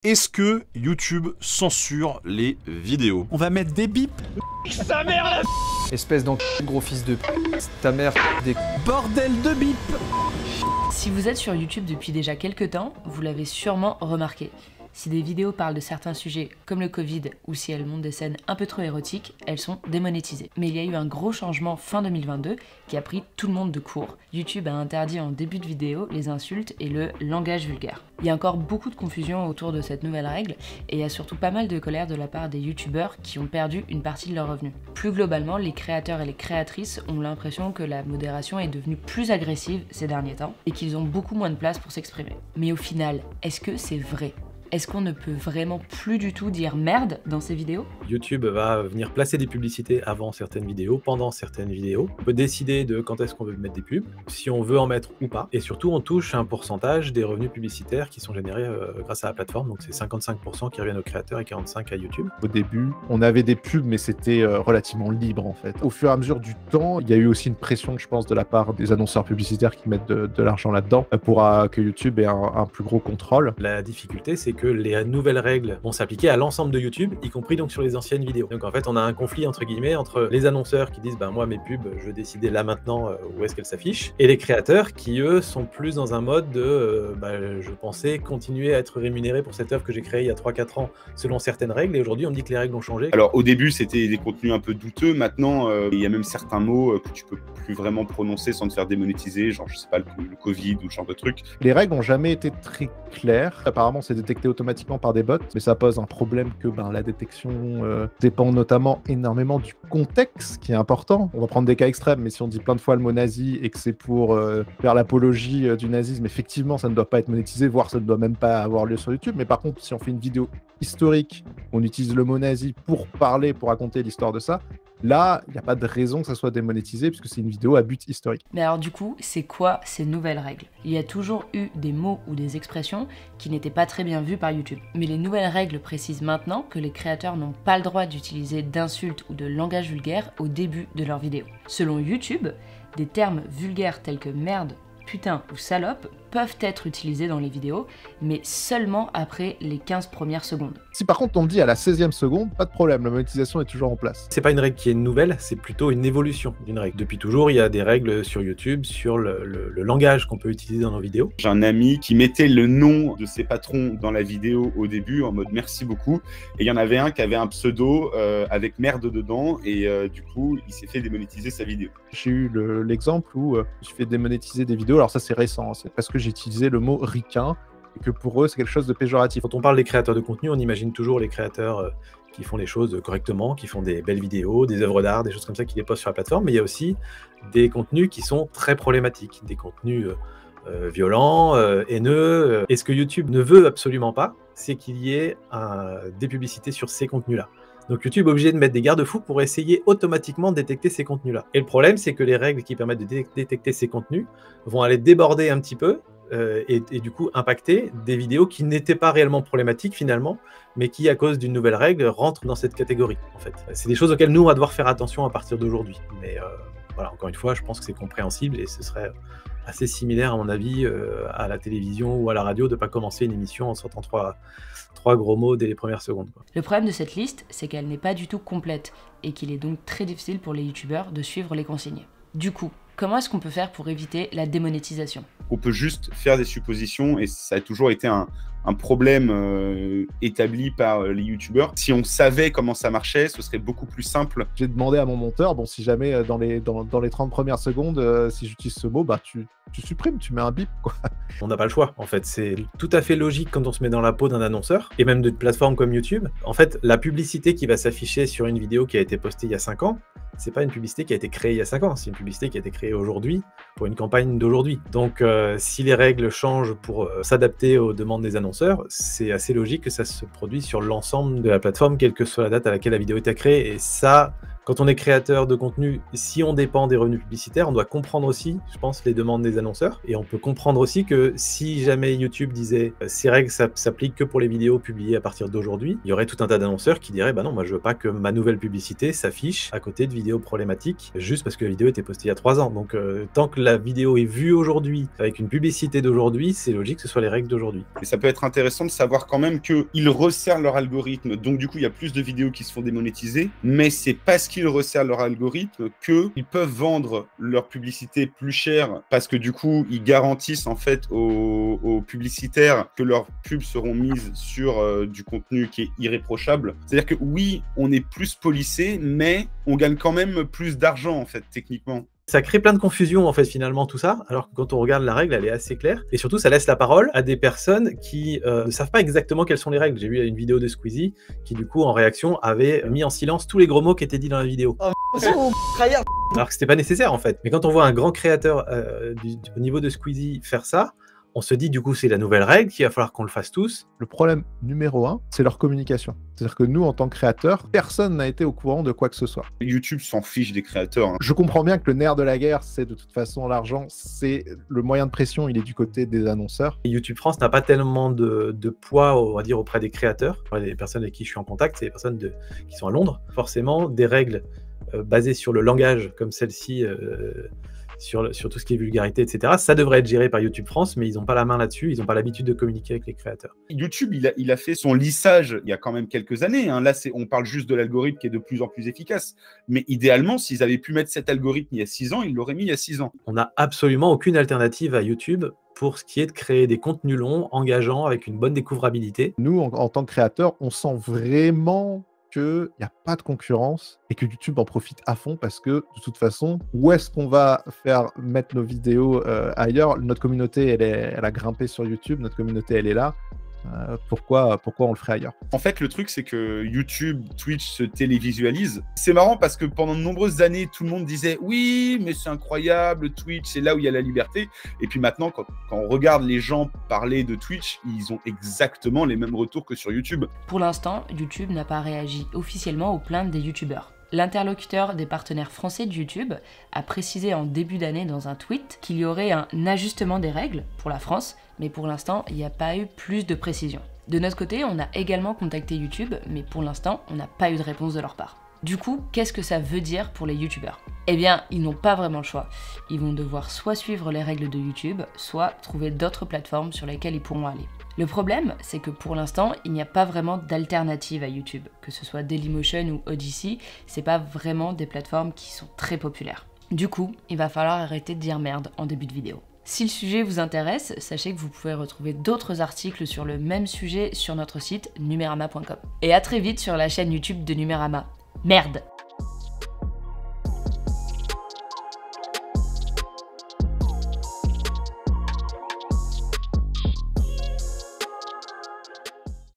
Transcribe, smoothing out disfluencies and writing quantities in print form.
Est-ce que YouTube censure les vidéos? On va mettre des bips. Sa mère la... Espèce d'enculé, gros fils de ta mère, des Bordel de bip. Si vous êtes sur YouTube depuis déjà quelques temps, vous l'avez sûrement remarqué. Si des vidéos parlent de certains sujets comme le Covid ou si elles montrent des scènes un peu trop érotiques, elles sont démonétisées. Mais il y a eu un gros changement fin 2022 qui a pris tout le monde de court. YouTube a interdit en début de vidéo les insultes et le langage vulgaire. Il y a encore beaucoup de confusion autour de cette nouvelle règle et il y a surtout pas mal de colère de la part des youtubeurs qui ont perdu une partie de leurs revenus. Plus globalement, les créateurs et les créatrices ont l'impression que la modération est devenue plus agressive ces derniers temps et qu'ils ont beaucoup moins de place pour s'exprimer. Mais au final, est-ce que c'est vrai ? Est-ce qu'on ne peut vraiment plus du tout dire merde dans ces vidéos? YouTube va venir placer des publicités avant certaines vidéos, pendant certaines vidéos. On peut décider de quand est-ce qu'on veut mettre des pubs, si on veut en mettre ou pas. Et surtout, on touche un pourcentage des revenus publicitaires qui sont générés grâce à la plateforme. Donc c'est 55% qui reviennent aux créateurs et 45% à YouTube. Au début, on avait des pubs, mais c'était relativement libre en fait. Au fur et à mesure du temps, il y a eu aussi une pression, je pense, de la part des annonceurs publicitaires qui mettent de l'argent là-dedans pour que YouTube ait un plus gros contrôle. La difficulté, c'est que les nouvelles règles vont s'appliquer à l'ensemble de YouTube, y compris donc sur les anciennes vidéos. Donc en fait, on a un conflit entre guillemets entre les annonceurs qui disent moi mes pubs, je veux décider là maintenant où est-ce qu'elles s'affichent, et les créateurs qui eux sont plus dans un mode de je pensais continuer à être rémunéré pour cette œuvre que j'ai créée il y a 3-4 ans selon certaines règles, et aujourd'hui on me dit que les règles ont changé. Alors au début c'était des contenus un peu douteux, maintenant il y a même certains mots que tu peux plus vraiment prononcer sans te faire démonétiser, genre je sais pas le Covid ou ce genre de trucs. Les règles n'ont jamais été très claires. Apparemment c'est détecté automatiquement par des bots, mais ça pose un problème que la détection dépend notamment énormément du contexte qui est important. On va prendre des cas extrêmes, mais si on dit plein de fois le mot nazi et que c'est pour faire l'apologie du nazisme, effectivement ça ne doit pas être monétisé, voire ça ne doit même pas avoir lieu sur YouTube. Mais par contre, si on fait une vidéo historique, on utilise le mot nazi pour parler, pour raconter l'histoire de ça, là, il n'y a pas de raison que ça soit démonétisé puisque c'est une vidéo à but historique. Mais alors du coup, c'est quoi ces nouvelles règles? Il y a toujours eu des mots ou des expressions qui n'étaient pas très bien vus par YouTube. Mais les nouvelles règles précisent maintenant que les créateurs n'ont pas le droit d'utiliser d'insultes ou de langage vulgaire au début de leur vidéo. Selon YouTube, des termes vulgaires tels que merde, putain ou salope peuvent être utilisés dans les vidéos, mais seulement après les 15 premières secondes. Si par contre on le dit à la 16e seconde, pas de problème, la monétisation est toujours en place. C'est pas une règle qui est nouvelle, c'est plutôt une évolution d'une règle. Depuis toujours, il y a des règles sur YouTube, sur le langage qu'on peut utiliser dans nos vidéos. J'ai un ami qui mettait le nom de ses patrons dans la vidéo au début, en mode merci beaucoup, et il y en avait un qui avait un pseudo avec merde dedans, et du coup, il s'est fait démonétiser sa vidéo. J'ai eu l'exemple où je me suis fait démonétiser des vidéos, alors ça c'est récent, c'est parce que j'ai utilisé le mot ricain, et que pour eux c'est quelque chose de péjoratif. Quand on parle des créateurs de contenu, on imagine toujours les créateurs qui font les choses correctement, qui font des belles vidéos, des œuvres d'art, des choses comme ça qui les postent sur la plateforme, mais il y a aussi des contenus qui sont très problématiques, des contenus violents, haineux. Et ce que YouTube ne veut absolument pas, c'est qu'il y ait des publicités sur ces contenus-là. Donc YouTube est obligé de mettre des garde-fous pour essayer automatiquement de détecter ces contenus-là. Et le problème, c'est que les règles qui permettent de détecter ces contenus vont aller déborder un petit peu et du coup impacter des vidéos qui n'étaient pas réellement problématiques finalement, mais qui, à cause d'une nouvelle règle, rentrent dans cette catégorie. En fait, c'est des choses auxquelles nous, on va devoir faire attention à partir d'aujourd'hui. Mais voilà, encore une fois, je pense que c'est compréhensible et ce serait assez similaire, à mon avis, à la télévision ou à la radio, de ne pas commencer une émission en sortant trois gros mots dès les premières secondes, quoi. Le problème de cette liste, c'est qu'elle n'est pas du tout complète et qu'il est donc très difficile pour les youtubeurs de suivre les consignes. Du coup, comment est-ce qu'on peut faire pour éviter la démonétisation? On peut juste faire des suppositions, et ça a toujours été un problème établi par les youtubeurs. Si on savait comment ça marchait, ce serait beaucoup plus simple. J'ai demandé à mon monteur, si jamais dans les 30 premières secondes, si j'utilise ce mot, tu supprimes, tu mets un bip, quoi. On n'a pas le choix, en fait. C'est tout à fait logique quand on se met dans la peau d'un annonceur, et même de plateformes comme YouTube. En fait, la publicité qui va s'afficher sur une vidéo qui a été postée il y a 5 ans, c'est pas une publicité qui a été créée il y a 5 ans, c'est une publicité qui a été créée aujourd'hui pour une campagne d'aujourd'hui. Donc, si les règles changent pour s'adapter aux demandes des annonceurs, c'est assez logique que ça se produise sur l'ensemble de la plateforme, quelle que soit la date à laquelle la vidéo est créée. Et ça, quand on est créateur de contenu, si on dépend des revenus publicitaires, on doit comprendre aussi, je pense, les demandes des annonceurs. Et on peut comprendre aussi que si jamais YouTube disait ces règles s'appliquent que pour les vidéos publiées à partir d'aujourd'hui, il y aurait tout un tas d'annonceurs qui diraient non, moi je veux pas que ma nouvelle publicité s'affiche à côté de vidéos problématiques juste parce que la vidéo était postée il y a 3 ans. Donc tant que que la vidéo est vue aujourd'hui, avec une publicité d'aujourd'hui, c'est logique que ce soit les règles d'aujourd'hui. Et ça peut être intéressant de savoir quand même qu'ils resserrent leur algorithme. Donc du coup, il y a plus de vidéos qui se font démonétiser, mais c'est parce qu'ils resserrent leur algorithme qu'ils peuvent vendre leur publicité plus cher, parce que du coup, ils garantissent en fait aux publicitaires que leurs pubs seront mises sur du contenu qui est irréprochable. C'est-à-dire que oui, on est plus policé, mais on gagne quand même plus d'argent en fait, techniquement. Ça crée plein de confusion en fait finalement tout ça, alors que quand on regarde la règle, elle est assez claire. Et surtout, ça laisse la parole à des personnes qui ne savent pas exactement quelles sont les règles. J'ai vu une vidéo de Squeezie qui du coup en réaction avait mis en silence tous les gros mots qui étaient dit dans la vidéo. Alors que c'était pas nécessaire en fait. Mais quand on voit un grand créateur au niveau de Squeezie faire ça, on se dit du coup c'est la nouvelle règle, qu'il va falloir qu'on le fasse tous. Le problème numéro 1, c'est leur communication. C'est-à-dire que nous, en tant que créateurs, personne n'a été au courant de quoi que ce soit. YouTube s'en fiche des créateurs. Hein. Je comprends bien que le nerf de la guerre, c'est de toute façon l'argent, c'est le moyen de pression, il est du côté des annonceurs. Et YouTube France n'a pas tellement de poids, on va dire, auprès des créateurs. Les personnes avec qui je suis en contact, c'est les personnes qui sont à Londres. Forcément, des règles basées sur le langage comme celle-ci, sur tout ce qui est vulgarité, etc. Ça devrait être géré par YouTube France, mais ils n'ont pas la main là-dessus, ils n'ont pas l'habitude de communiquer avec les créateurs. YouTube, il a fait son lissage il y a quand même quelques années. Hein. Là, on parle juste de l'algorithme qui est de plus en plus efficace. Mais idéalement, s'ils avaient pu mettre cet algorithme il y a 6 ans, ils l'auraient mis il y a 6 ans. On n'a absolument aucune alternative à YouTube pour ce qui est de créer des contenus longs, engageants, avec une bonne découvrabilité. Nous, en tant que créateurs, on sent vraiment qu'il n'y a pas de concurrence et que YouTube en profite à fond parce que de toute façon, où est-ce qu'on va faire mettre nos vidéos ailleurs? Notre communauté, elle a grimpé sur YouTube, notre communauté, elle est là. Pourquoi on le ferait ailleurs? En fait, le truc, c'est que YouTube, Twitch se télévisualise. C'est marrant parce que pendant de nombreuses années, tout le monde disait « Oui, mais c'est incroyable, Twitch, c'est là où il y a la liberté. » Et puis maintenant, quand on regarde les gens parler de Twitch, ils ont exactement les mêmes retours que sur YouTube. Pour l'instant, YouTube n'a pas réagi officiellement aux plaintes des youtubeurs. L'interlocuteur des partenaires français de YouTube a précisé en début d'année dans un tweet qu'il y aurait un ajustement des règles pour la France, mais pour l'instant, il n'y a pas eu plus de précision. De notre côté, on a également contacté YouTube, mais pour l'instant, on n'a pas eu de réponse de leur part. Du coup, qu'est-ce que ça veut dire pour les youtubeurs? Eh bien, ils n'ont pas vraiment le choix. Ils vont devoir soit suivre les règles de YouTube, soit trouver d'autres plateformes sur lesquelles ils pourront aller. Le problème, c'est que pour l'instant, il n'y a pas vraiment d'alternative à YouTube. Que ce soit Dailymotion ou Odyssey, c'est pas vraiment des plateformes qui sont très populaires. Du coup, il va falloir arrêter de dire merde en début de vidéo. Si le sujet vous intéresse, sachez que vous pouvez retrouver d'autres articles sur le même sujet sur notre site numérama.com. Et à très vite sur la chaîne YouTube de Numérama. Merde!